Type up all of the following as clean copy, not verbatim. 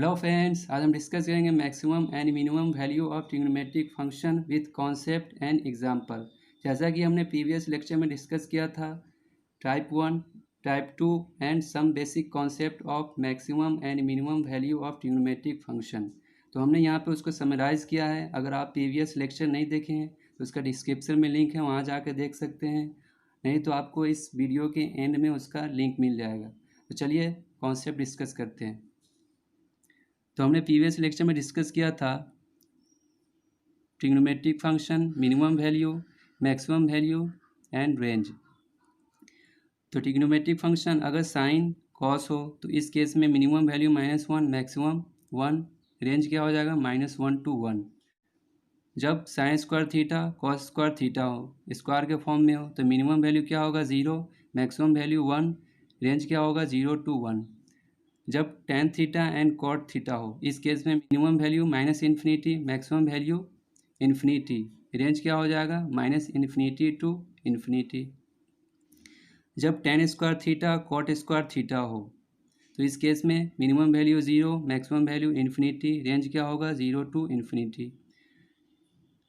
Hello friends, आज हम discuss करेंगे maximum and minimum value of trigonometric function with concept and example. जैसा कि हमने प्रीवियस लेक्चर में डिस्कस किया था, type 1, type 2 and some basic concept of maximum and minimum value of trigonometric function. तो हमने यहाँ पे उसको समराइज़ किया है। अगर आप प्रीवियस लेक्चर नहीं देखे हैं तो उसका डिस्क्रिप्शन में लिंक है, वहाँ जाकर देख सकते हैं। नहीं तो आपको इस वीडियो के एंड में उसका लिंक मिल जाएगा। तो चलिए कॉन्सेप्ट डिस्कस करते हैं। तो हमने प्रीवियस लेक्चर में डिस्कस किया था trigonometric function, minimum value, maximum value and range. तो ट्रिग्नोमेट्रिक फंक्शन अगर साइन कॉस हो तो इस केस में मिनिमम वैल्यू -1, मैक्सिमम 1, रेंज क्या हो जाएगा -1 to 1। जब sine square theta cos square theta हो, स्क्वायर के फॉर्म में हो, तो मिनिमम वैल्यू क्या होगा 0, मैक्सिमम वैल्यू 1, रेंज क्या होगा 0 to 1। जब tan theta and cot theta हो, इस केस में minimum value -∞, maximum value infinity, range क्या हो जाएगा -∞ to ∞। जब tan square theta cot square theta हो, तो इस केस में minimum value 0, maximum value infinity, range क्या होगा 0 to ∞।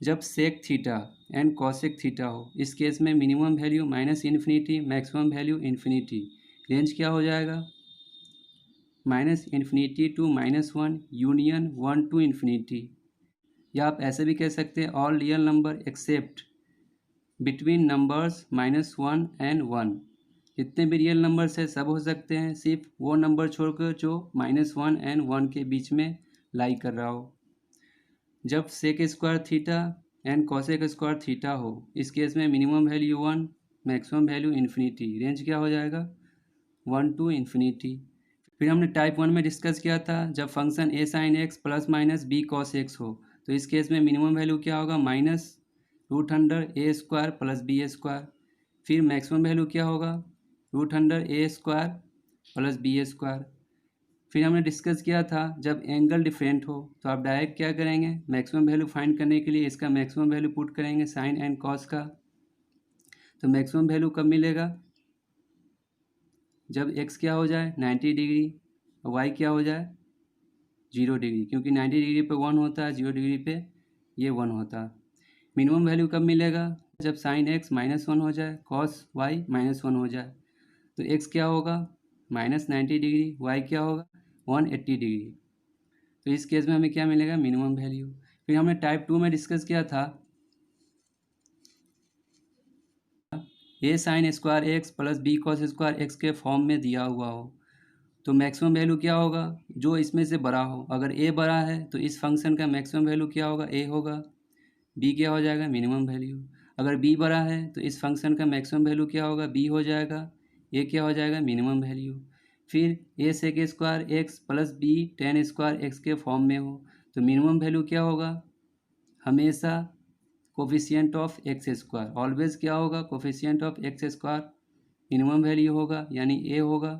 जब sec theta and cosec theta हो, इस केस में minimum value -∞, maximum value infinity, range क्या हो जाएगा -∞ to -1, यूनियन 1 to ∞। या आप ऐसे भी कह सकते हैं all real number except between numbers -1 and 1। जितने भी रियल नंबर्स है सब हो सकते हैं, सिर्फ वो नंबर छोड़कर जो -1 एंड 1 के बीच में लाई कर रहा हो। जब sec square theta and cosec square theta हो, इस केस में minimum value 1, maximum value infinity, range क्या हो जाएगा 1 to ∞। फिर हमने टाइप 1 में डिस्कस किया था जब function a sin x plus minus b cos x हो, तो इस केस में मिनिमम वैल्यू क्या होगा -√a² प्लस b²। फिर मैक्सिमम वैल्यू क्या होगा √a² प्लस b²। फिर हमने डिस्कस किया था जब एंगल डिफरेंट हो तो आप डायरेक्ट क्या करेंगे, मैक्सिमम वैल्यू फाइंड करने के लिए इसका मैक्सिमम वैल्यू पुट करेंगे साइन एंड कॉस का। तो मैक्सिमम वैल्यू कब मिलेगा, जब x क्या हो जाए 90 डिग्री और y क्या हो जाए 0 डिग्री, क्योंकि 90 डिग्री पे 1 होता है, 0 डिग्री पे ये 1 होता है। मिनिमम वैल्यू कब मिलेगा, जब साइन x -1 हो जाए, कॉस y -1 हो जाए। तो x क्या होगा -90 डिग्री, y क्या होगा 180 डिग्री। तो इस केस में हमें क्या मिलेगा मिनिमम वैल्यू। फिर हमने टाइप 2 में डिस्कस किया था a sin square x plus b cos square x के फॉर्म में दिया हुआ हो, तो मैक्सिमम वैल्यू क्या होगा जो इसमें से बड़ा हो। अगर a बड़ा है तो इस फंक्शन का मैक्सिमम वैल्यू क्या होगा a होगा, b क्या हो जाएगा मिनिमम वैल्यू। अगर b बड़ा है तो इस फंक्शन का मैक्सिमम वैल्यू क्या होगा b हो जाएगा, a क्या हो जाएगा मिनिमम वैल्यू। फिर a sec square x plus b tan square x के फॉर्म में हो, तो मिनिमम वैल्यू क्या होगा हमेशा coefficient of x square, always क्या होगा coefficient of x square, minimum value होगा यानी a होगा।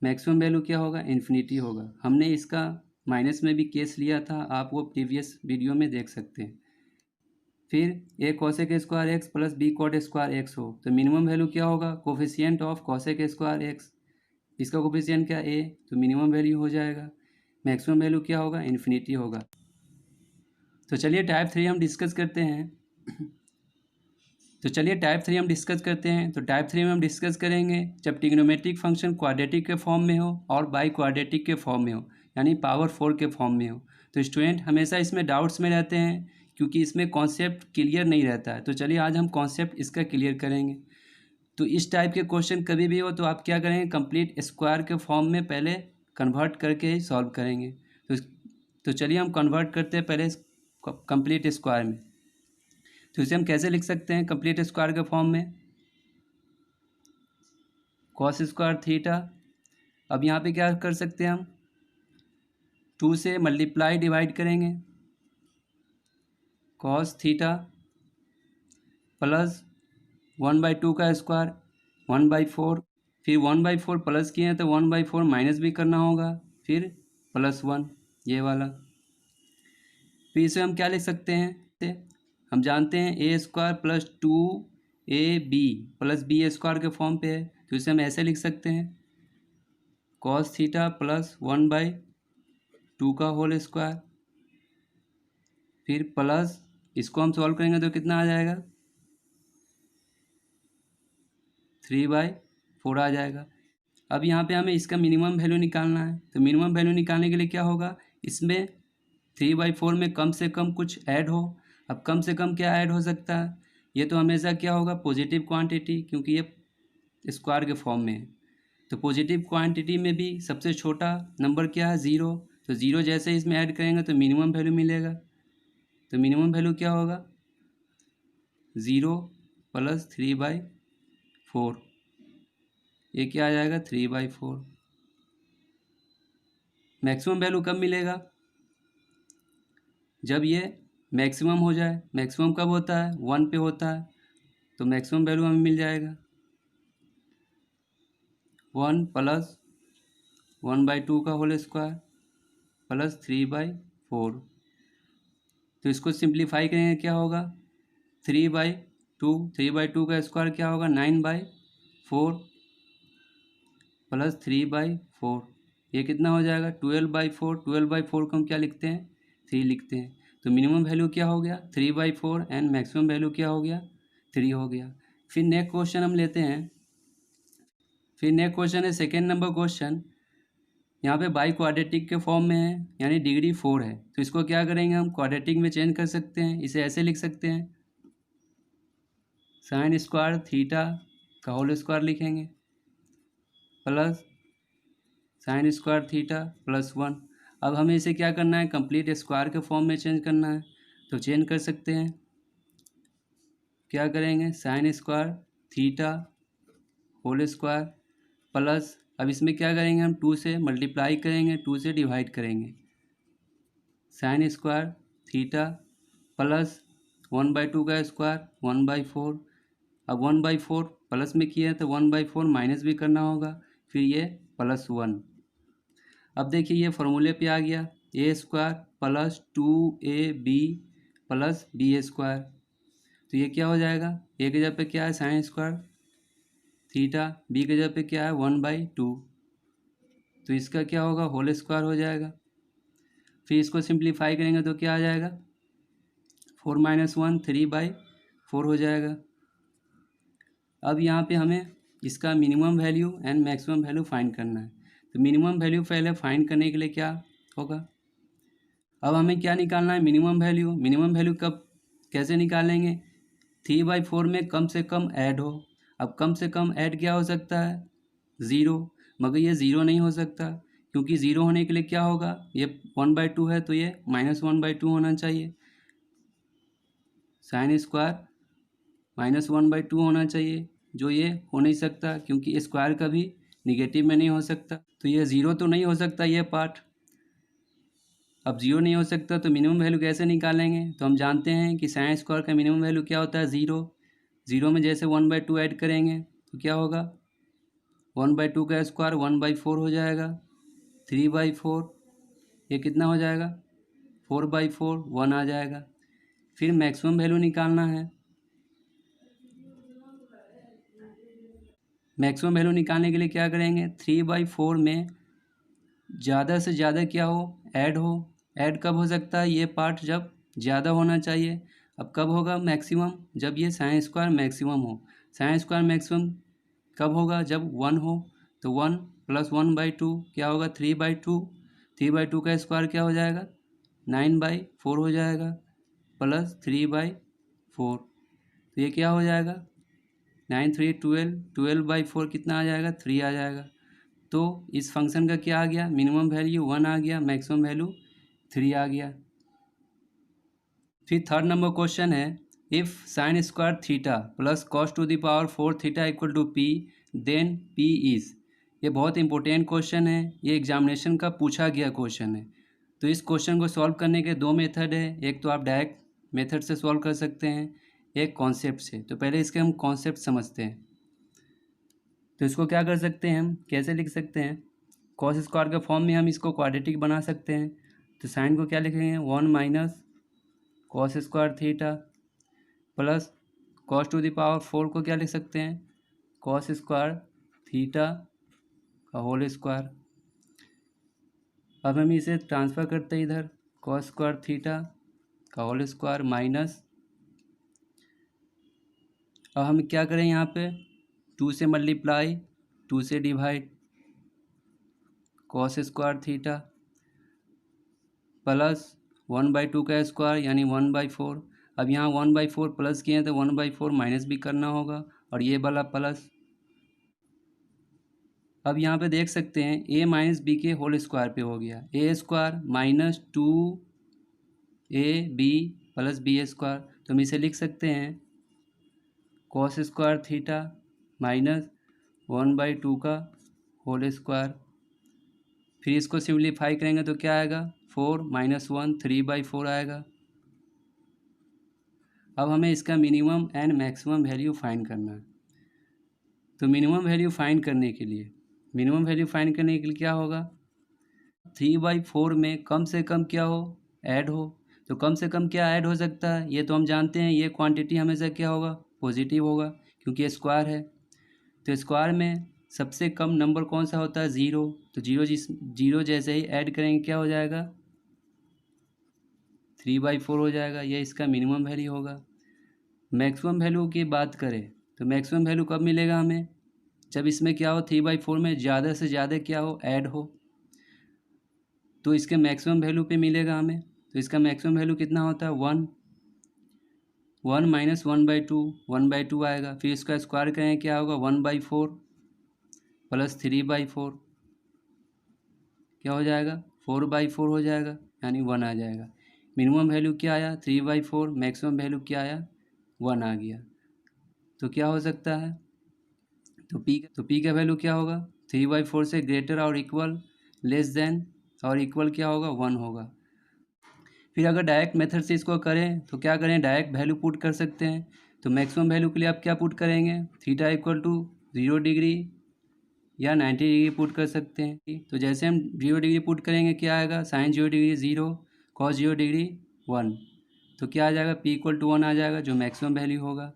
मैक्सिमम वैल्यू क्या होगा इन्फिनिटी होगा। हमने इसका माइनस में भी केस लिया था, आप वो प्रीवियस वीडियो में देख सकते हैं। फिर a cosec square x plus b cot square x हो, तो मिनिमम वैल्यू क्या होगा coefficient of cosec square x, इसका कोफिशिएंट क्या a, तो मिनिमम वैल्यू हो जाएगा। मैक्सिमम वैल्यू क्या होगा इन्फिनिटी होगा। तो चलिए टाइप 3 हम डिस्कस करते हैं। तो टाइप 3 में हम डिस्कस करेंगे जब ट्रिग्नोमेट्रिक फंक्शन क्वाड्रेटिक के फॉर्म में हो और बाई क्वाड्रेटिक के फॉर्म में हो, यानी पावर 4 के फॉर्म में हो। तो स्टूडेंट हमेशा इसमें डाउट्स में रहते हैं क्योंकि इसमें कॉन्सेप्ट क्लियर नहीं रहता है। तो चलिए आज हम कॉन्सेप्ट इसका क्लियर करेंगे। तो इस टाइप के क्वेश्चन कभी भी हो तो आप क्या करेंगे, कंप्लीट स्क्वायर के फॉर्म में पहले कन्वर्ट करके ही सॉल्व करेंगे। तो चलिए हम कन्वर्ट करते हैं पहले कंप्लीट स्क्वायर में। तो इसे हम कैसे लिख सकते हैं कंप्लीट स्क्वायर के फॉर्म में, कॉस स्क्वायर थीटा। अब यहाँ पे क्या कर सकते हैं हम 2 से मल्टीप्लाई डिवाइड करेंगे, कॉस थीटा प्लस 1/2 का स्क्वायर 1/4। फिर 1/4 प्लस किए हैं तो 1/4 माइनस भी करना होगा, फिर +1 ये वाला। फिर इसे हम क्या लिख सकते हैं, हम जानते हैं a² plus 2ab plus b² के फॉर्म पे है, तो इसे हम ऐसे लिख सकते हैं कॉस थीटा प्लस 1/2 2 का होल स्क्वायर, फिर प्लस इसको हम सॉल्व करेंगे तो कितना आ जाएगा 3/4 आ जाएगा। अब यहाँ पे हमें इसका मिनिमम वैल्यू निकालना है, तो मिनिमम वैल्यू निकालने के लिए क्या होगा, इसमें 3/4 में कम से कम कुछ ऐड हो। अब कम से कम क्या ऐड हो सकता है, ये तो हमेशा क्या होगा पॉजिटिव क्वांटिटी, क्योंकि ये स्क्वायर के फॉर्म में है। तो पॉजिटिव क्वांटिटी में भी सबसे छोटा नंबर क्या है 0, तो 0 जैसे इसमें ऐड करेंगे तो मिनिमम वैल्यू मिलेगा। तो मिनिमम वैल्यू क्या होगा 0 + 3/4, ये क्या आ जाएगा 3/4। मैक्सिमम वैल्यू कब मिलेगा, जब ये मैक्सिमम हो जाए। मैक्सिमम कब होता है 1 पे होता है, तो मैक्सिमम वैल्यू हमें मिल जाएगा 1 + 1/2 का होल स्क्वायर प्लस 3/4। तो इसको सिंप्लीफाई करेंगे क्या होगा 3/2, 3/2 का स्क्वायर क्या होगा 9/4 + 3/4, ये कितना हो जाएगा 12/4। 12/4 को हम क्या लिखते हैं 3 लिखते हैं। तो मिनिमम वैल्यू क्या हो गया 3/4 एंड मैक्सिमम वैल्यू क्या हो गया 3 हो गया। फिर नेक्स्ट क्वेश्चन हम लेते हैं। फिर नेक्स्ट क्वेश्चन है सेकेंड नंबर क्वेश्चन। यहाँ पे बाई क्वाड्रेटिक के फॉर्म में है, यानी डिग्री 4 है, तो इसको क्या करेंगे हम क्वाड्रेटिक में चेंज कर सकते हैं। इसे ऐसे लिख सकते हैं sin स्क्वायर थीटा का होल स्क्वायर लिखेंगे प्लस sin स्क्वायर थीटा +1। अब हमें इसे क्या करना है कंप्लीट स्क्वायर के फॉर्म में चेंज करना है, तो चेंज कर सकते हैं। क्या करेंगे sin square theta whole square plus, अब इसमें क्या करेंगे हम 2 से मल्टीप्लाई करेंगे, 2 से डिवाइड करेंगे, sin स्क्वायर थीटा प्लस 1/2 का स्क्वायर 1/4। अब 1/4 प्लस में किया है तो 1/4 माइनस भी करना होगा, फिर ये +1। अब देखिए ये फॉर्मूले पे आ गया a² + 2ab + b²। तो ये क्या हो जाएगा, a की जगह पे क्या है sin स्क्वायर थीटा, b की जगह पे क्या है 1/2, तो इसका क्या होगा होल स्क्वायर हो जाएगा। फिर इसको सिंप्लीफाई करेंगे तो क्या आ जाएगा 4 - 1 3/4 हो जाएगा। अब यहाँ पे हमें इसका minimum value and maximum value find करना है। तो मिनिमम वैल्यू पहले फाइंड करने के लिए क्या होगा, अब हमें क्या निकालना है मिनिमम वैल्यू। मिनिमम वैल्यू कब कैसे निकालेंगे 3/4 में कम से कम ऐड हो। अब कम से कम ऐड क्या हो सकता है 0, मगर ये 0 नहीं हो सकता, क्योंकि 0 होने के लिए क्या होगा, ये 1/2 है तो ये -1/2 होना चाहिए। sin स्क्वायर -1/2 होना चाहिए, जो ये हो नहीं सकता, क्योंकि स्क्वायर कभी निगेटिव में नहीं हो सकता, तो ये 0 तो नहीं हो सकता ये पार्ट। अब 0 नहीं हो सकता तो मिनिमम वैल्यू कैसे निकालेंगे, तो हम जानते हैं कि sin स्क्वायर का मिनिमम वैल्यू क्या होता है 0। 0 में जैसे 1/2 ऐड करेंगे तो क्या होगा 1/2 का स्क्वायर 1/4 हो जाएगा, 3/4 ये कितना हो जाएगा 4/4 1 आ जाएगा। फिर मैक्सिमम वैल्यू निकालना है। मैक्सिमम वैल्यू निकालने के लिए क्या करेंगे 3/4 में ज़्यादा से ज़्यादा क्या हो ऐड हो। ऐड कब हो सकता है, ये पार्ट जब ज़्यादा होना चाहिए। अब कब होगा मैक्सिमम, जब ये sin स्क्वायर मैक्सिमम हो। sin स्क्वायर मैक्सिमम कब होगा, जब 1 हो, तो 1 + 1/2 क्या होगा 3/2। 3/2 का स्क्वायर क्या हो जाएगा 9/4 हो जाएगा प्लस 3/4, तो ये क्या हो जाएगा 9 3 12, 12/4 कितना आ जाएगा 3 आ जाएगा। तो इस फंक्शन का क्या आ गया मिनिमम वैल्यू 1 आ गया, मैक्सिमम वैल्यू 3 आ गया। फिर थर्ड नंबर क्वेश्चन है if sin square theta + cos⁴ theta = p then p is. ये बहुत इंपॉर्टेंट क्वेश्चन है, ये एग्जामिनेशन का पूछा गया क्वेश्चन है। तो इस क्वेश्चन को सॉल्व करने के 2 मेथड है, एक तो आप डायरेक्ट मेथड से सॉल्व कर सकते हैं, एक कॉन्सेप्ट से। तो पहले इसके हम कॉन्सेप्ट समझते हैं। तो इसको क्या कर सकते हैं हम कैसे लिख सकते हैं, कॉस स्क्वायर के फॉर्म में हम इसको क्वाड्रेटिक बना सकते हैं। तो साइन को क्या लिखेंगे 1 - cos square theta plus cos⁴ को क्या लिख सकते हैं cos स्क्वायर थीटा का होल स्क्वायर। अब हम इसे ट्रांसफ़र करते हैं इधर, कॉस स्क्वायर थीटा का होल स्क्वायर माइनस, अब हम क्या करें यहाँ पे 2 से मल्टीप्लाई 2 से divide cos square theta plus 1/2 का स्क्वायर यानी 1/4। अब यहाँ 1/4 प्लस किए हैं तो 1/4 माइनस भी करना होगा और ये वाला प्लस। अब यहाँ पे देख सकते हैं a माइनस बी के होल स्क्वायर पे हो गया, A square minus 2ab plus B square, तो हम इसे लिख सकते हैं कॉस स्क्वायर थीटा माइनस 1/2 का होल स्क्वायर। फिर इसको सिम्प्लीफाई करेंगे तो क्या आएगा 4 - 1 3/4 आएगा। अब हमें इसका minimum and maximum value find करना है। तो मिनिमम वैल्यू फाइंड करने के लिए क्या होगा 3/4 में कम से कम क्या हो ऐड हो। तो कम से कम क्या ऐड हो सकता है, ये तो हम जानते हैं, ये क्वांटिटी हमेशा क्या होगा पॉजिटिव होगा क्योंकि ये स्क्वायर है। तो स्क्वायर में सबसे कम नंबर कौन सा होता है 0। तो जीरो जैसे ही ऐड करेंगे क्या हो जाएगा 3/4 हो जाएगा, ये इसका मिनिमम वैल्यू होगा। मैक्सिमम वैल्यू की बात करें तो मैक्सिमम वैल्यू कब मिलेगा हमें, जब इसमें क्या हो 3/4 में ज़्यादा से ज़्यादा क्या हो ऐड हो, तो इसके मैक्सिमम वैल्यू पे मिलेगा हमें। तो इसका मैक्सिमम वैल्यू कितना होता है 1 माइनस 1/2 आएगा। फिर इसका स्क्वायर करेंगे क्या होगा 1/4 प्लस 3/4 क्या हो जाएगा 4/4 हो जाएगा यानी 1 आ जाएगा। मिनिमम वैल्यू क्या आया 3/4, मैक्सिमम वैल्यू क्या आया 1 आ गया। तो क्या हो सकता है तो पी का वैल्यू क्या होगा 3/4 से ग्रेटर और इक्वल लेस देन और इक्वल क्या होगा 1 होगा। फिर अगर डायरेक्ट मेथड से इसको करें तो क्या करें डायरेक्ट वैल्यू पुट कर सकते हैं। तो मैक्सिमम वैल्यू के लिए आप क्या पुट करेंगे थीटा इक्वल टू 0 डिग्री या 90 डिग्री पुट कर सकते हैं। तो जैसे हम 0 डिग्री पुट करेंगे क्या आएगा साइन 0 डिग्री 0 कॉस 0 डिग्री 1, तो क्या आ जाएगा पी इक्वल टू 1 आ जाएगा जो मैक्सिमम वैल्यू होगा।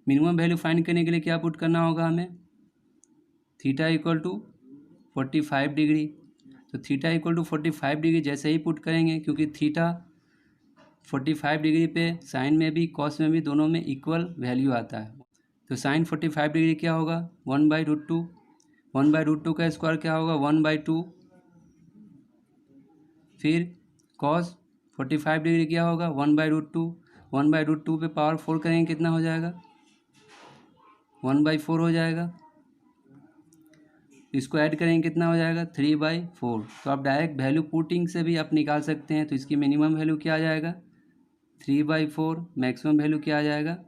मिनिमम वैल्यू फाइंड करने के लिए क्या पुट करना होगा हमें थीटा इक्वल टू 45 डिग्री। तो थीटा इक्वल टू 45 डिग्री जैसे ही पुट करेंगे क्योंकि थीटा 45 डिग्री पे साइन में भी कॉस में भी दोनों में इक्वल वैल्यू आता है। तो साइन 45 डिग्री क्या होगा 1/√2, 1/√2 का स्क्वायर क्या होगा 1/2। फिर कॉस 45 डिग्री क्या होगा 1/√2, 1/√2 पे पावर 4 करेंगे कितना हो जाएगा 1/4 हो जाएगा। इसको ऐड करेंगे कितना हो जाएगा 3/4। तो आप डायरेक्ट वैल्यू पुटिंग से भी आप निकाल सकते हैं। तो इसकी मिनिमम वैल्यू क्या आ जाएगा 3/4, मैक्सिमम वैल्यू क्या आ जाएगा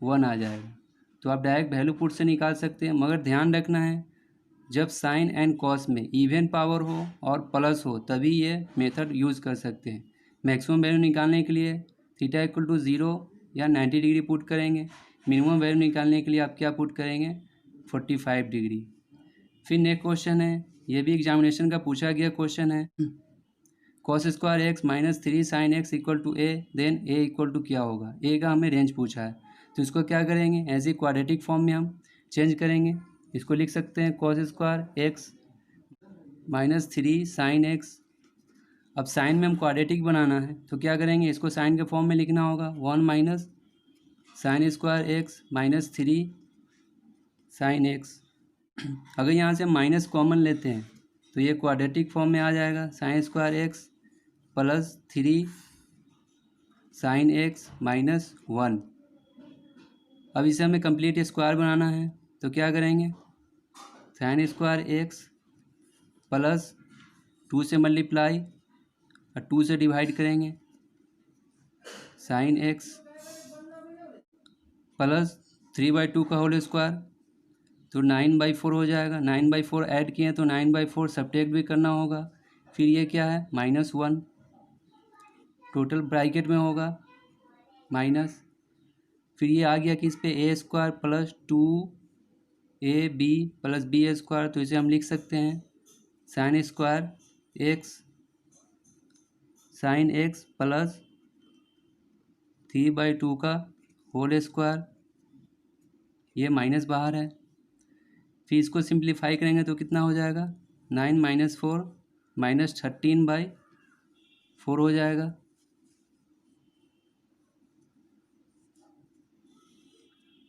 1 आ जाएगा। तो आप डायरेक्ट वैल्यू पुट से निकाल सकते हैं, मगर ध्यान रखना है जब साइन एंड कॉस में इवन पावर हो और प्लस हो तभी ये मेथड यूज़ कर सकते हैं। मैक्सिमम वैल्यू निकालने के लिए थीटा इक्वल टू 0 या 90 डिग्री पुट करेंगे। मिनिमम वैल्यू निकालने के लिए आप क्या पुट करेंगे 45 डिग्री। फिर नेक्स्ट क्वेश्चन है, ये भी एग्जामिनेशन का पूछा गया क्वेश्चन है cos square x minus 3 sine x equal to a, then a equal to क्या होगा। ए का हमें रेंज पूछा है तो इसको क्या करेंगे ऐसे क्वाड्रेटिक फॉर्म में हम चेंज करेंगे। इसको लिख सकते हैं cos square x minus 3 sine x. अब साइन में हम क्वाड्रेटिक बनाना है तो क्या करेंगे इसको साइन के फॉर्म में लिखना होगा 1 minus sign square x minus 3 sine x. अगर यहाँ से माइनस कॉमन लेते हैं तो ये क्वाड्रेटिक फॉर्म में आ जाएगा sign square x plus 3 sine x minus 1। अब इसे हमें कंप्लीट स्क्वायर बनाना है तो क्या करेंगे साइन स्क्वायर एक्स प्लस 2 से मल्टीप्लाई और 2 से डिवाइड करेंगे साइन एक्स प्लस 3/2 का होल स्क्वायर, तो 9/4 हो जाएगा। 9/4 ऐड किए तो 9/4 सब्ट्रैक्ट भी करना होगा। फिर ये क्या है -1 टोटल ब्रैकेट में होगा माइनस। फिर ये आ गया कि इस पे A square plus 2ab plus B square, तो इसे हम लिख सकते हैं sine square X sine X plus 3/2 का होल स्क्वायर, ये माइनस बाहर है। फिर इसको सिंप्लीफाई करेंगे तो कितना हो जाएगा 9 - 4 -13/4 हो जाएगा।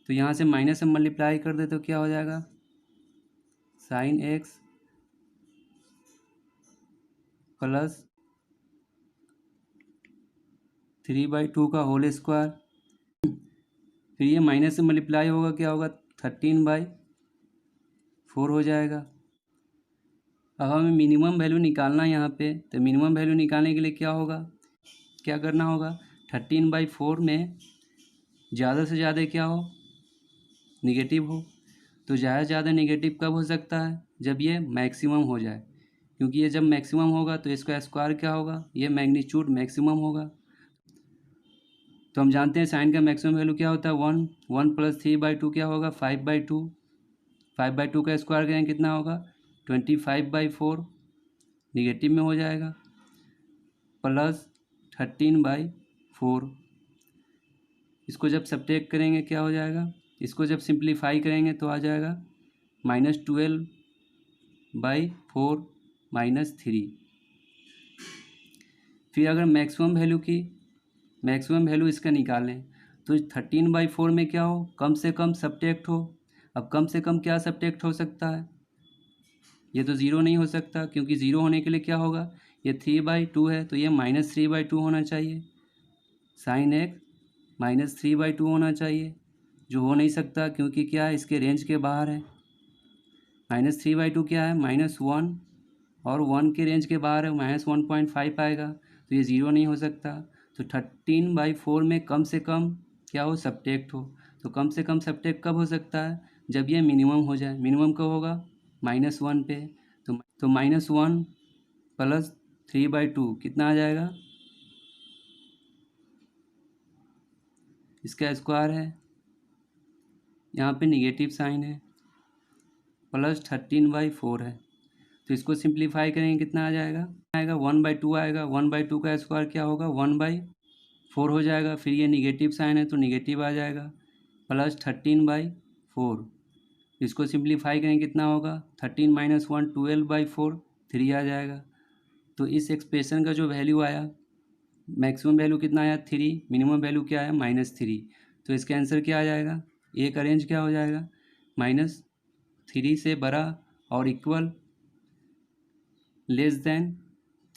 तो यहाँ से माइनस से मल्टीप्लाई कर दे तो क्या हो जाएगा, sin x प्लस 3/2 का होल स्क्वायर। फिर ये माइनस से मल्टीप्लाई होगा, क्या होगा, 13/4 हो जाएगा। अब हमें मिनिमम वैल्यू निकालना है यहाँ पे, तो मिनिमम वैल्यू निकालने के लिए क्या होगा, क्या करना होगा, 13/4 में ज़्यादा से ज़्यादा क्या हो, निगेटिव हो। तो ज़्यादा से ज़्यादा निगेटिव कब हो सकता है, जब ये मैक्सिमम हो जाए, क्योंकि ये जब मैक्सिमम होगा तो इसका स्क्वायर क्या होगा, ये मैग्नीट्यूड मैक्सिमम होगा। तो हम जानते हैं साइन का मैक्सिमम वैल्यू क्या होता है, 1 1 + 3/2 क्या होगा, 5/2। 5/2 का स्क्वायर करेंगे कितना होगा, 25/4 निगेटिव में हो जाएगा, प्लस 13/4। इसको जब सब्ट्रैक्ट करेंगे क्या हो जाएगा, इसको जब सिंप्लीफाई करेंगे तो आ जाएगा -12/4 -3। फिर अगर मैक्सिमम वैल्यू इसका निकालें तो 13/4 में क्या हो, कम से कम सब्ट्रैक्ट हो। अब कम से कम क्या सब्ट्रैक्ट हो सकता है, ये तो ज़ीरो नहीं हो सकता, क्योंकि ज़ीरो होने के लिए क्या होगा, ये 3/2 है तो ये -3/2 होना चाहिए। sin x -3/2 होना चाहिए, जो हो नहीं सकता, क्योंकि क्या है, इसके रेंज के बाहर है। -3/2 क्या है, -1, और 1 के रेंज के बाहर है, -1.5 आएगा, तो ये ज़ीरो नहीं हो सकता। तो 13/4 में कम से कम क्या हो, सब्ट्रैक्ट हो। तो कम से कम सब्ट्रैक्ट कब हो सकता है, जब ये मिनिमम हो जाए। मिनिमम कब होगा, -1 पे। तो -1 + 3/2 कितना आ जाएगा, इसका स्क्वायर है, यहाँ पे निगेटिव साइन है, प्लस 13/4 है। तो इसको सिंप्लीफाई करेंगे कितना आ जाएगा, 1/2 आएगा। 1/2 का स्क्वायर क्या होगा, 1/4 हो जाएगा। फिर ये निगेटिव साइन है तो निगेटिव आ जाएगा, प्लस 13/4। इसको सिंप्लीफाई करेंगे कितना होगा, 13 - 1 12/4 3 आ जाएगा। तो इस एक्सप्रेशन का जो वैल्यू आया, मैक्सिमम वैल्यू कितना आया, 3, मिनिमम वैल्यू क्या है, -3। तो इसका आंसर क्या आ जाएगा, ए का रेंज क्या हो जाएगा, -3 से बड़ा और इक्वल, लेस देन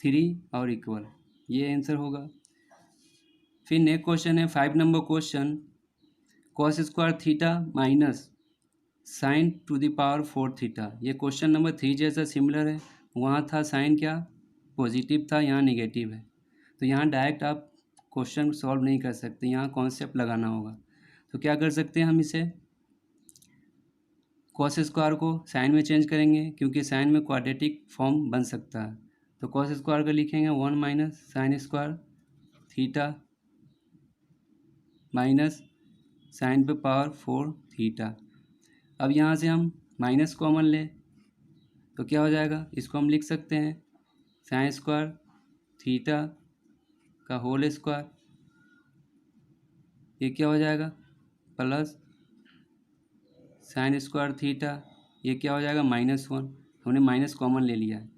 3 और इक्वल, ये आंसर होगा। फिर नेक्स्ट क्वेश्चन है 5 number question, cos square theta minus sin to the power 4 theta. ये क्वेश्चन नंबर 3 जैसा सिमिलर है, वहाँ था साइन क्या, पॉजिटिव था, यहाँ नेगेटिव है। तो यहाँ डायरेक्ट आप क्वेश्चन सॉल्व नहीं कर सकते, यहाँ कॉन्सेप्ट लगाना होगा। तो क्या कर सकते हैं हम इसे, कॉस स्क्वायर को साइन में चेंज करेंगे, क्योंकि साइन में क्वाड्रेटिक फॉर्म बन सकता है। तो कॉस स्क्वायर का लिखेंगे 1 - sin square theta minus sine पे पावर 4 थीटा। अब यहाँ से हम माइनस कॉमन लें तो क्या हो जाएगा, इसको हम लिख सकते हैं साइन स्क्वायर थीटा का होल स्क्वायर, ये क्या हो जाएगा, प्लस साइन स्क्वायर थीटा, ये क्या हो जाएगा, -1। हमने माइनस कॉमन ले लिया है।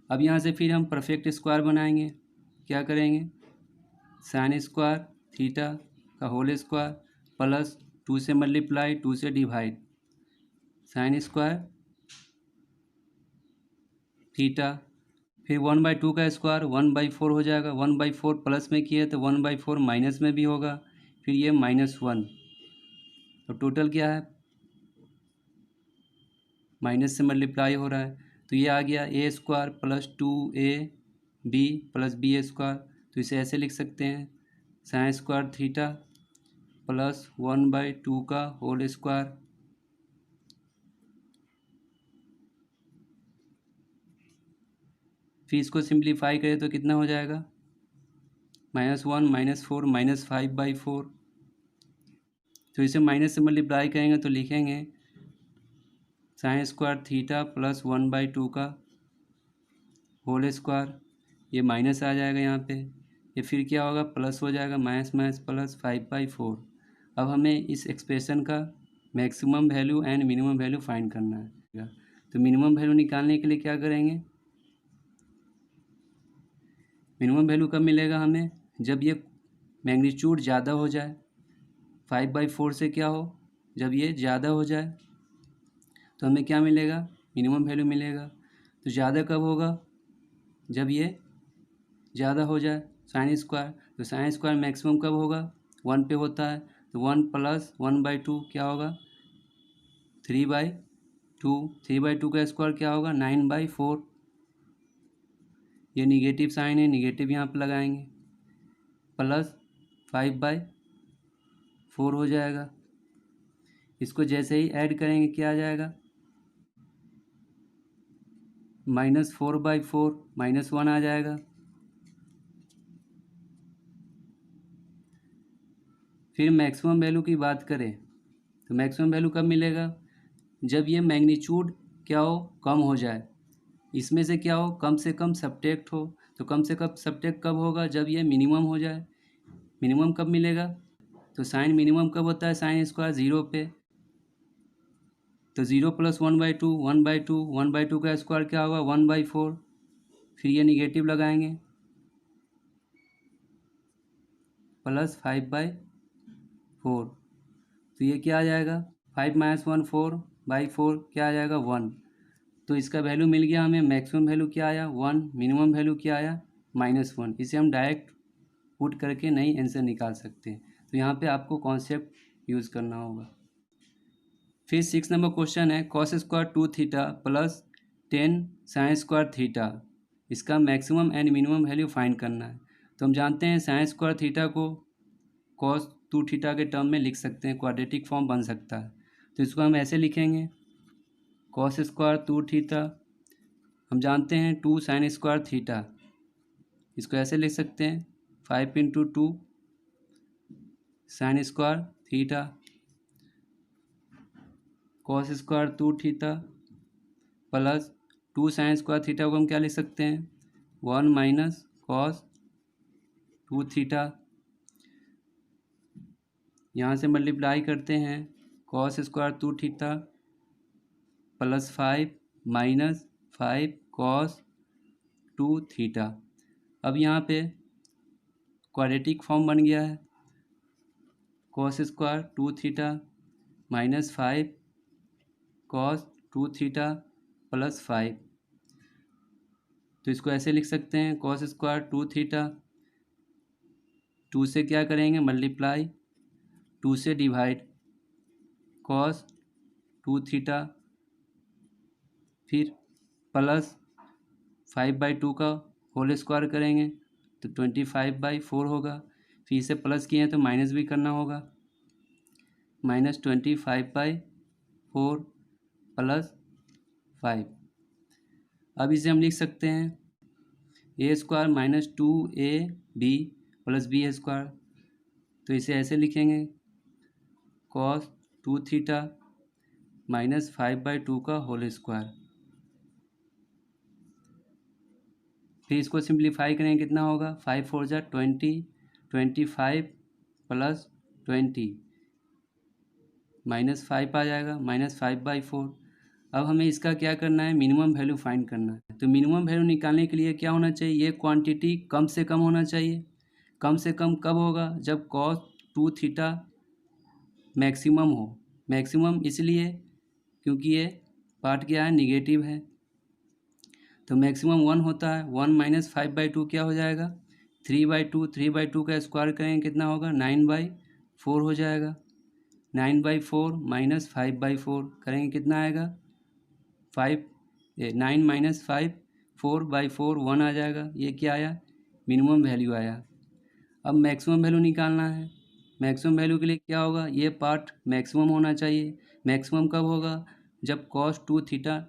अब यहाँ से फिर हम परफेक्ट स्क्वायर बनाएंगे, क्या करेंगे, साइन स्क्वायर थीटा का होल स्क्वायर प्लस 2 से मल्टीप्लाई 2 से डिवाइड साइन स्क्वायर थीटा। फिर 1/2 का स्क्वायर 1/4 हो जाएगा, 1/4 प्लस में किए तो 1/4 माइनस में भी होगा, फिर ये -1। तो टोटल क्या है, माइनस से मल्टीप्लाई हो रहा है, तो ये आ गया a² + 2ab + b²। तो इसे ऐसे लिख सकते हैं साइन स्क्वायर थीटा प्लस 1/2 का होल स्क्वायर फिर इसको सिंप्लीफाई करें तो कितना हो जाएगा, -1 -4 -5/4। तो इसे माइनस से मल्टीप्लाई करेंगे तो लिखेंगे साइन स्क्वायर थीटा प्लस 1/2 का होल स्क्वायर, ये माइनस आ जाएगा यहाँ पे, ये फिर क्या होगा, प्लस हो जाएगा, माइनस प्लस 5/4। अब हमें इस एक्सप्रेशन का maximum value and minimum value find करना है। तो मिनिमम वैल्यू निकालने के लिए क्या करेंगे, मिनिमम वैल्यू कब मिलेगा हमें, जब ये मैग्नीट्यूड ज़्यादा हो जाए, 5/4 से क्या हो, जब ये ज़्यादा हो जाए तो हमें क्या मिलेगा, मिनिमम वैल्यू मिलेगा। तो ज़्यादा कब होगा, जब ये ज़्यादा हो जाए साइन स्क्वायर, तो साइन स्क्वायर मैक्सिमम कब होगा, 1 पे होता है, तो 1 + 1/2 क्या होगा, 3/2। 3/2 का स्क्वायर क्या होगा, 9/4। ये निगेटिव साइन है, निगेटिव यहाँ पर लगाएंगे, प्लस 5/4 हो जाएगा। इसको जैसे ही ऐड करेंगे क्या आ जाएगा, -4/4 -1 आ जाएगा। फिर मैक्सिमम वैल्यू की बात करें तो मैक्सिमम वैल्यू कब मिलेगा, जब ये मैग्नीट्यूड क्या हो, कम हो जाए, इसमें से क्या हो, कम से कम सब्ट्रैक्ट हो। तो कम से कम सब्ट्रैक्ट कब होगा, जब ये मिनिमम हो जाए। मिनिमम कब मिलेगा, तो साइन मिनिमम कब होता है, साइन स्क्वायर 0 पे, तो 0 + 1/2 1/2 1/2 का स्क्वायर क्या होगा, 1/4। फिर ये निगेटिव लगाएंगे, प्लस 5/4, तो ये क्या आ जाएगा, 5 - 1 4/4 क्या आ जाएगा, 1। तो इसका वैल्यू मिल गया हमें, मैक्सिमम वैल्यू क्या आया, 1, मिनिमम वैल्यू क्या आया, -1। इसे हम डायरेक्ट पुट करके नहीं आंसर निकाल सकते, तो यहाँ पे आपको कॉन्सेप्ट यूज़ करना होगा। फिर 6 नंबर क्वेश्चन है, cos square 2θ + 10 sin square theta, इसका maximum and minimum value find करना है। तो हम जानते हैं sin स्क्वायर थीटा को cos 2θ के टर्म में लिख सकते हैं, क्वाड्रेटिक फॉर्म बन सकता है। तो इसको हम ऐसे लिखेंगे, cos स्क्वायर 2θ, हम जानते हैं 2 sin स्क्वायर थीटा, इसको ऐसे लिख सकते हैं 5 × 2 sin square theta, cos square 2θ plus 2 sin square theta को हम क्या लिख सकते हैं, 1 - cos 2θ। यहाँ से मल्टीप्लाई करते हैं, cos स्क्वायर 2θ + 5 - 5 cos 2θ। अब यहाँ पे क्वाड्रेटिक फॉर्म बन गया है, cos स्क्वायर 2θ - 5 cos 2θ + 5, तो इसको ऐसे लिख सकते हैं, cos स्क्वायर 2θ, 2 से क्या करेंगे मल्टीप्लाई, 2 से डिवाइड, cos 2θ, फिर प्लस 5/2 का होल स्क्वायर करेंगे तो 25/4 होगा। फिर इसे प्लस किए हैं तो माइनस भी करना होगा, -25/4 + 5। अब इसे हम लिख सकते हैं a² - 2ab + b², तो इसे ऐसे लिखेंगे, cos 2θ - 5/2 का होल स्क्वायर। फिर इसको सिंप्लीफाई करेंगे, कितना होगा, 5 × 4 = 20, 25 + 20 -5 आ जाएगा, -5/4। अब हमें इसका क्या करना है, मिनिमम वैल्यू फाइंड करना है। तो मिनिमम वैल्यू निकालने के लिए क्या होना चाहिए, ये क्वांटिटी कम से कम होना चाहिए। कम से कम कब होगा, जब cos 2θ मैक्सिमम हो। मैक्सिमम इसलिए क्योंकि ये पार्ट क्या है, निगेटिव है, तो मैक्सिमम 1 होता है। 1 - 5/2 क्या हो जाएगा, 3/2। 3/2 का स्क्वायर करेंगे कितना होगा, 9/4 हो जाएगा। 9/4 - 5/4 करेंगे कितना आएगा, 9 - 5 4/4 1 आ जाएगा। ये क्या आया, मिनिमम वैल्यू आया। अब मैक्सिमम वैल्यू निकालना है। मैक्सिमम वैल्यू के लिए क्या होगा, ये पार्ट मैक्सिमम होना चाहिए। मैक्सिमम कब होगा, जब cos 2θ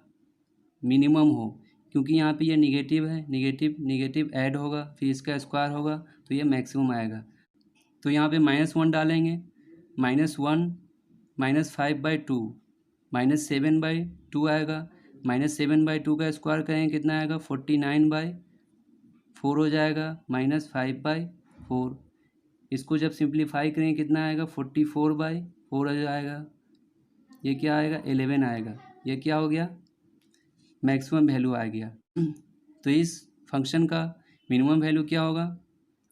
मिनिमम हो, क्योंकि यहाँ पे ये निगेटिव है, निगेटिव निगेटिव ऐड होगा, फिर इसका स्क्वायर होगा तो ये मैक्सिमम आएगा। तो यहाँ पे -1 डालेंगे, -1 - 5/2 -7/2 आएगा। -7/2 का स्क्वायर करेंगे कितना आएगा, 49/4 हो जाएगा, -5/4। इसको जब सिंप्लीफाई करेंगे कितना आएगा, 44/4 हो जाएगा। ये क्या आएगा, 11 आएगा। ये क्या हो गया, मैक्सिमम वैल्यू आ गया। तो इस फंक्शन का मिनिमम वैल्यू क्या होगा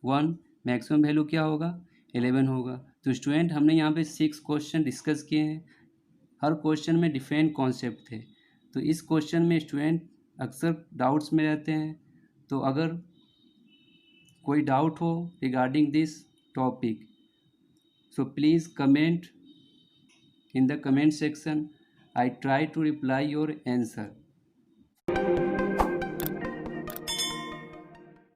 1, मैक्सिमम वैल्यू क्या होगा 11 होगा। तो स्टूडेंट हमने यहाँ पे 6 क्वेश्चन डिस्कस किए हैं, हर क्वेश्चन में डिफरेंट कॉन्सेप्ट थे। तो इस क्वेश्चन में स्टूडेंट अक्सर डाउट्स में रहते हैं। तो अगर कोई डाउट हो regarding this topic, so please comment in the comment section. I try to reply your answer.